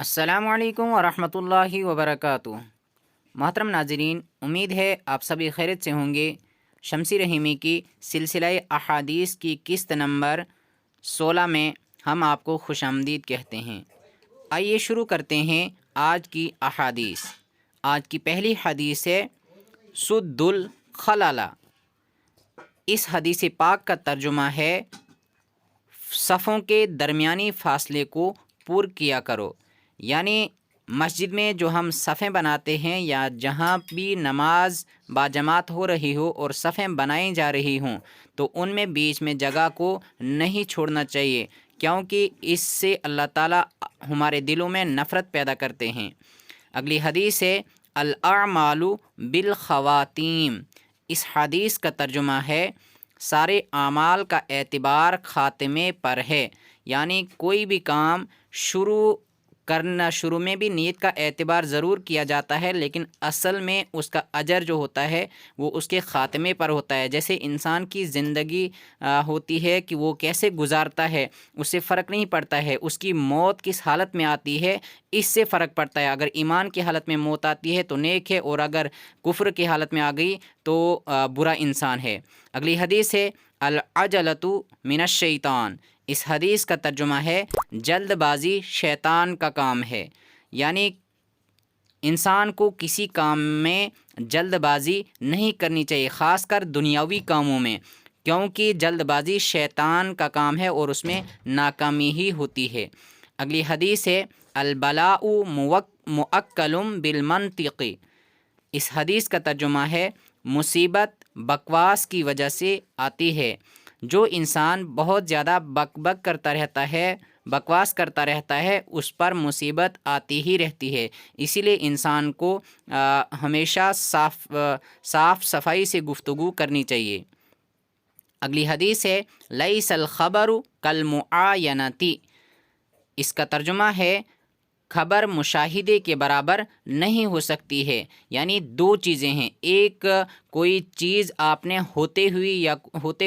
अस्सलामु अलैकुम वरहमतुल्लाहि वबरकातुह। मोहतरम नाज़रीन, उम्मीद है आप सभी खैरियत से होंगे। शमसी रहीमी की सिलसिला अहादीस की किस्त नंबर 16 में हम आपको खुशामदीद कहते हैं। आइए शुरू करते हैं आज की अहादीस। आज की पहली हदीस है सुद्दुल खलाला। इस हदीस पाक का तर्जुमा है सफ़ों के दरमियानी फ़ासले को पूर किया करो। यानी मस्जिद में जो हम सफ़ें बनाते हैं या जहाँ भी नमाज बाजमात हो रही हो और सफ़ें बनाई जा रही हों तो उनमें बीच में जगह को नहीं छोड़ना चाहिए, क्योंकि इससे अल्लाह ताला हमारे दिलों में नफ़रत पैदा करते हैं। अगली हदीस है अल अमालु बिल ख़वातीम। इस हदीस का तर्जुमा है सारे आमाल का एतबार ख़ात्मे पर है। यानी कोई भी काम शुरू में भी नीयत का एतबार ज़रूर किया जाता है, लेकिन असल में उसका अजर जो होता है वो उसके ख़ात्मे पर होता है। जैसे इंसान की ज़िंदगी होती है कि वो कैसे गुजारता है उससे फ़र्क नहीं पड़ता है, उसकी मौत किस हालत में आती है इससे फ़र्क पड़ता है। अगर ईमान की हालत में मौत आती है तो नेक है, और अगर कुफ्र की हालत में आ गई तो बुरा इंसान है। अगली हदीस है अल अजलतु मिनश शैतान। इस हदीस का तर्जुमा है जल्दबाजी शैतान का काम है। यानी इंसान को किसी काम में जल्दबाजी नहीं करनी चाहिए, ख़ासकर दुनियावी कामों में, क्योंकि जल्दबाजी शैतान का काम है और उसमें नाकामी ही होती है। अगली हदीस है अल बलाउ मुअक्कलुम बिल मंतिक़ी। इस हदीस का तर्जुमा है मुसीबत बकवास की वजह से आती है। जो इंसान बहुत ज़्यादा बकबक करता रहता है, बकवास करता रहता है, उस पर मुसीबत आती ही रहती है। इसीलिए इंसान को हमेशा साफ़ सफाई से गुफ्तगू करनी चाहिए। अगली हदीस है लैसल खबरु कल मुआयनती। इसका तर्जुमा है खबर मुशाहिदे के बराबर नहीं हो सकती है। यानी दो चीज़ें हैं, एक कोई चीज़ आपने होते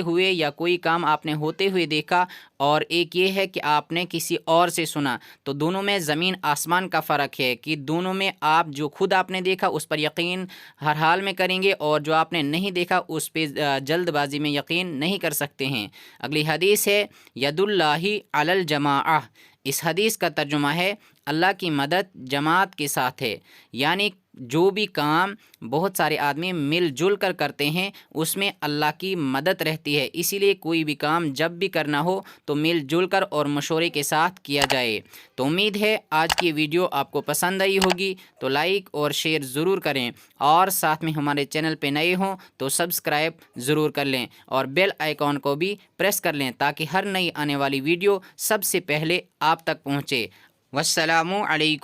हुए या कोई काम आपने होते हुए देखा, और एक ये है कि आपने किसी और से सुना। तो दोनों में ज़मीन आसमान का फ़र्क है कि दोनों में आप जो खुद आपने देखा उस पर यकीन हर हाल में करेंगे, और जो आपने नहीं देखा उस पर जल्दबाजी में यकीन नहीं कर सकते हैं। अगली हदीस है यदुल्लाहि अलल जमाअह। इस हदीस का तर्जुमा है अल्लाह की मदद जमात के साथ है। यानी जो भी काम बहुत सारे आदमी मिलजुल कर करते हैं उसमें अल्लाह की मदद रहती है। इसीलिए कोई भी काम जब भी करना हो तो मिलजुल कर और मशवरे के साथ किया जाए। तो उम्मीद है आज की वीडियो आपको पसंद आई होगी, तो लाइक और शेयर ज़रूर करें, और साथ में हमारे चैनल पे नए हों तो सब्सक्राइब ज़रूर कर लें और बेल आइकॉन को भी प्रेस कर लें ताकि हर नई आने वाली वीडियो सबसे पहले आप तक पहुँचे। वस्सलामु अलैकुम।